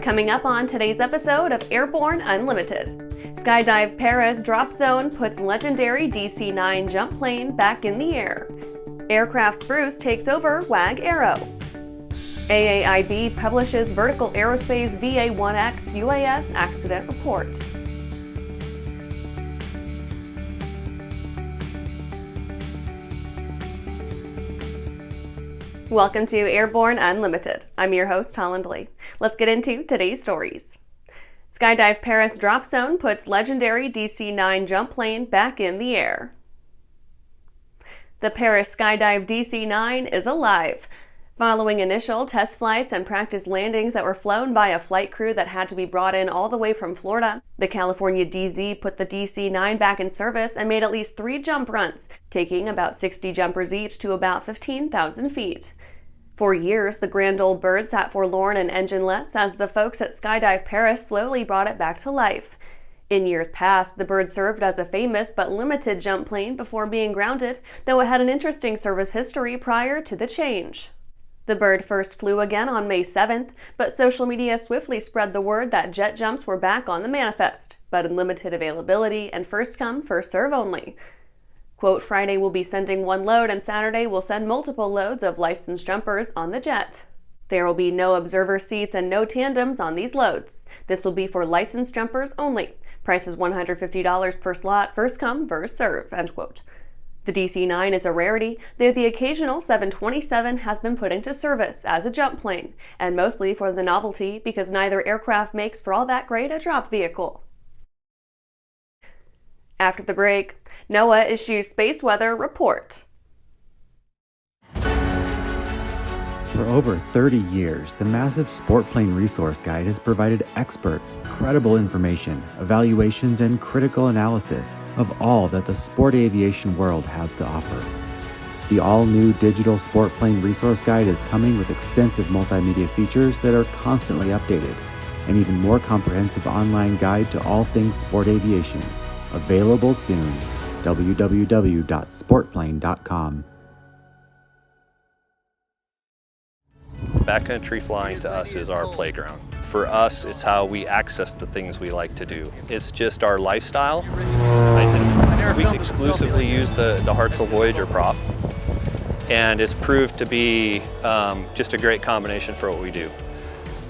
Coming up on today's episode of Airborne-Unlimited. Skydive Perris drop zone puts legendary DC9 jump plane back in the air. Aircraft Spruce takes over Wag-Aero. AAIB publishes vertical aerospace VA-1X UAS accident report. Welcome to Airborne Unlimited. I'm your host, Holland Lee. Let's get into today's stories. Skydive Perris drop zone puts legendary DC9 jump plane back in the air. The Perris SkyDive DC-9 is alive. Following initial test flights and practice landings that were flown by a flight crew that had to be brought in all the way from Florida, the California DZ put the DC-9 back in service and made at least 3 jump runs, taking about 60 jumpers each to about 15,000 feet. For years, the grand old bird sat forlorn and engineless as the folks at Skydive Perris slowly brought it back to life. In years past, the bird served as a famous but limited jump plane before being grounded, though it had an interesting service history prior to the change. The bird first flew again on May 7th, but social media swiftly spread the word that jet jumps were back on the manifest, but in limited availability and first come, first serve only. Quote, Friday will be sending 1 load and Saturday will send multiple loads of licensed jumpers on the jet. There will be no observer seats and no tandems on these loads. This will be for licensed jumpers only. Price is $150 per slot, first come, first serve, end quote. The DC-9 is a rarity, though the occasional 727 has been put into service as a jump plane, and mostly for the novelty because neither aircraft makes for all that great a drop vehicle. After the break, NOAA issues space weather report. For over 30 years, the massive Sport Plane Resource Guide has provided expert, credible information, evaluations, and critical analysis of all that the sport aviation world has to offer. The all-new digital Sport Plane Resource Guide is coming with extensive multimedia features that are constantly updated, an even more comprehensive online guide to all things sport aviation. Available soon. www.sportplane.com. Backcountry flying to us is our playground. For us, it's how we access the things we like to do. It's just our lifestyle. We exclusively use the Hartzell Voyager prop, and it's proved to be just a great combination for what we do.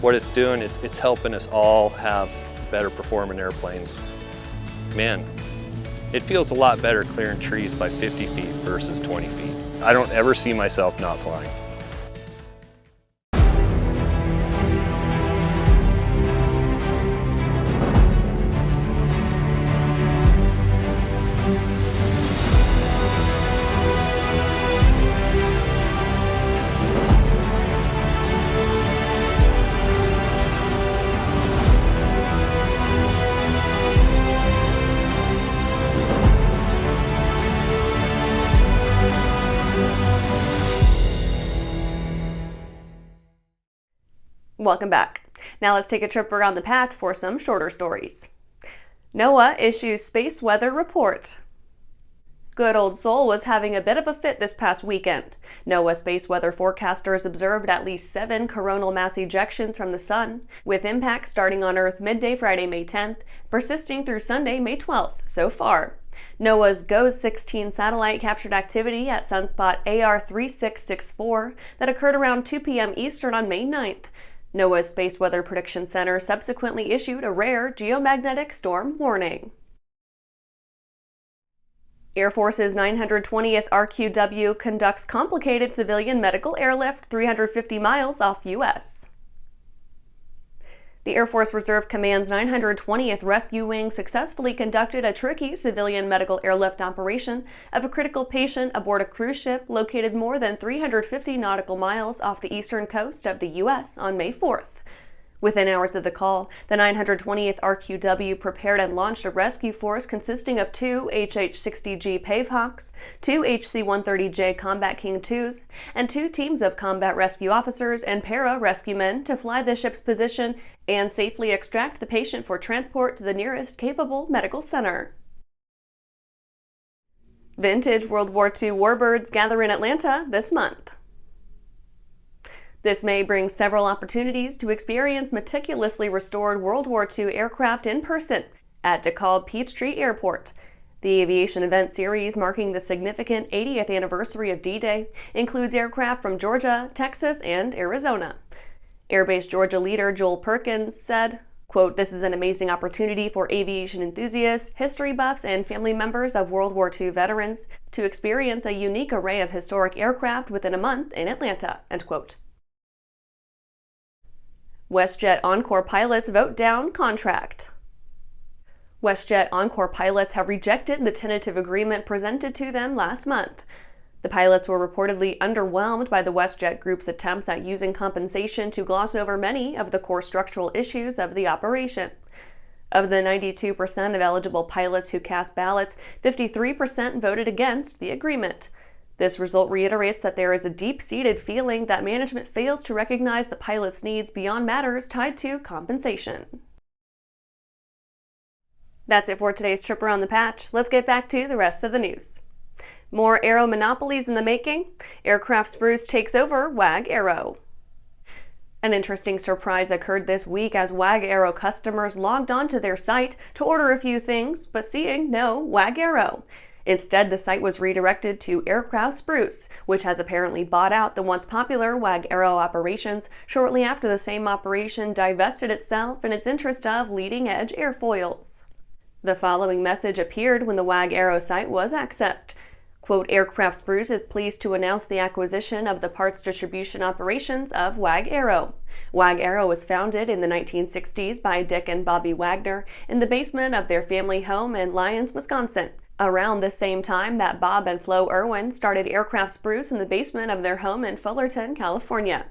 What it's doing, it's helping us all have better performing airplanes. Man, it feels a lot better clearing trees by 50 feet versus 20 feet. I don't ever see myself not flying. Welcome back. Now let's take a trip around the patch for some shorter stories. NOAA issues space weather report. Good old Sol was having a bit of a fit this past weekend. NOAA space weather forecasters observed at least 7 coronal mass ejections from the sun, with impacts starting on Earth midday Friday, May 10th, persisting through Sunday, May 12th, so far. NOAA's GOES-16 satellite captured activity at sunspot AR3664 that occurred around 2 p.m. Eastern on May 9th. NOAA's Space Weather Prediction Center subsequently issued a rare geomagnetic storm warning. Air Force's 920th RQW conducts complicated civilian medical airlift 350 miles off U.S. The Air Force Reserve Command's 920th Rescue Wing successfully conducted a tricky civilian medical airlift operation of a critical patient aboard a cruise ship located more than 350 nautical miles off the eastern coast of the U.S. on May 4th. Within hours of the call, the 920th RQW prepared and launched a rescue force consisting of 2 HH-60G Pavehawks, 2 HC-130J Combat King IIs, and 2 teams of combat rescue officers and para-rescue men to fly the ship's position and safely extract the patient for transport to the nearest capable medical center. Vintage World War II Warbirds gather in Atlanta this month. This may bring several opportunities to experience meticulously restored World War II aircraft in person at DeKalb Peachtree Airport. The aviation event series, marking the significant 80th anniversary of D-Day, includes aircraft from Georgia, Texas, and Arizona. Airbase Georgia leader Joel Perkins said, quote, "This is an amazing opportunity for aviation enthusiasts, history buffs, and family members of World War II veterans to experience a unique array of historic aircraft within a month in Atlanta," end quote. WestJet Encore pilots vote down contract. WestJet Encore pilots have rejected the tentative agreement presented to them last month. The pilots were reportedly underwhelmed by the WestJet Group's attempts at using compensation to gloss over many of the core structural issues of the operation. Of the 92% of eligible pilots who cast ballots, 53% voted against the agreement. This result reiterates that there is a deep-seated feeling that management fails to recognize the pilots' needs beyond matters tied to compensation. That's it for today's trip around the patch. Let's get back to the rest of the news. More aero monopolies in the making. Aircraft Spruce takes over Wag-Aero. An interesting surprise occurred this week as Wag-Aero customers logged onto their site to order a few things, but seeing no Wag-Aero. Instead, the site was redirected to Aircraft Spruce, which has apparently bought out the once popular Wag-Aero operations shortly after the same operation divested itself in its interest of leading-edge airfoils. The following message appeared when the Wag-Aero site was accessed. Quote, "Aircraft Spruce is pleased to announce the acquisition of the parts distribution operations of Wag-Aero. Wag-Aero was founded in the 1960s by Dick and Bobby Wagner in the basement of their family home in Lyons, Wisconsin. Around the same time that Bob and Flo Irwin started Aircraft Spruce in the basement of their home in Fullerton, California.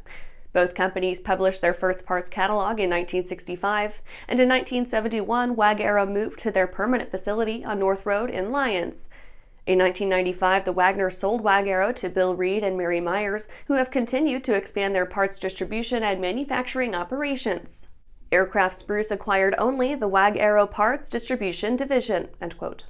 Both companies published their first parts catalog in 1965, and in 1971, Wag-Aero moved to their permanent facility on North Road in Lyons. In 1995, the Wagners sold Wag-Aero to Bill Reed and Mary Myers, who have continued to expand their parts distribution and manufacturing operations. Aircraft Spruce acquired only the Wag-Aero parts distribution division," end quote.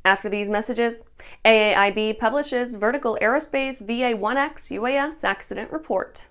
After these messages, AAIB publishes Vertical Aerospace VA-1X UAS accident report.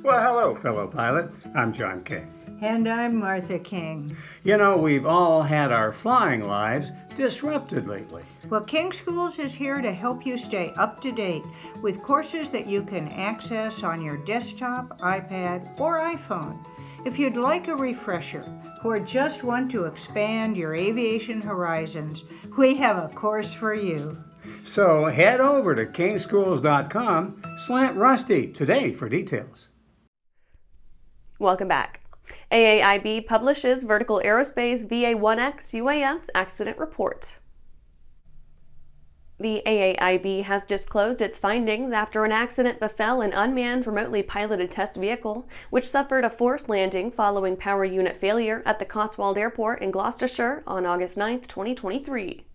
Well, hello, fellow pilot. I'm John King. And I'm Martha King. You know, we've all had our flying lives disrupted lately. Well, King Schools is here to help you stay up to date with courses that you can access on your desktop, iPad, or iPhone. If you'd like a refresher or just want to expand your aviation horizons, we have a course for you. So head over to kingschools.com/Rusty today for details. Welcome back. AAIB publishes Vertical Aerospace VA-1X UAS accident report. The AAIB has disclosed its findings after an accident befell an unmanned remotely piloted test vehicle, which suffered a forced landing following power unit failure at the Cotswold Airport in Gloucestershire on August 9, 2023.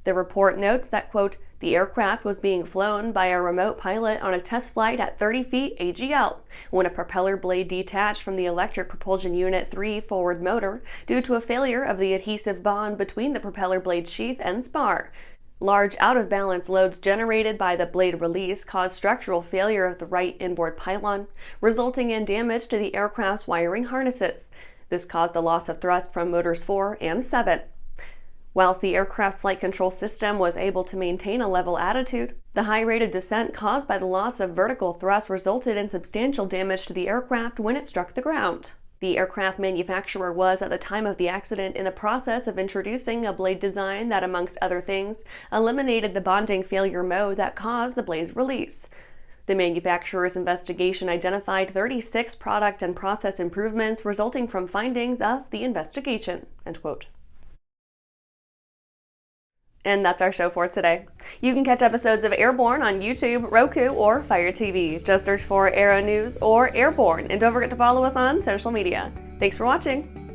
The report notes that, quote, "The aircraft was being flown by a remote pilot on a test flight at 30 feet AGL when a propeller blade detached from the electric propulsion unit 3 forward motor due to a failure of the adhesive bond between the propeller blade sheath and spar. Large out-of-balance loads generated by the blade release caused structural failure of the right inboard pylon, resulting in damage to the aircraft's wiring harnesses. This caused a loss of thrust from motors 4 and 7. Whilst the aircraft's flight control system was able to maintain a level attitude, the high rate of descent caused by the loss of vertical thrust resulted in substantial damage to the aircraft when it struck the ground. The aircraft manufacturer was, at the time of the accident, in the process of introducing a blade design that, amongst other things, eliminated the bonding failure mode that caused the blade's release. The manufacturer's investigation identified 36 product and process improvements resulting from findings of the investigation," end quote. And that's our show for today. You can catch episodes of Airborne on YouTube, Roku, or Fire TV. Just search for Aero-News or Airborne, and don't forget to follow us on social media. Thanks for watching.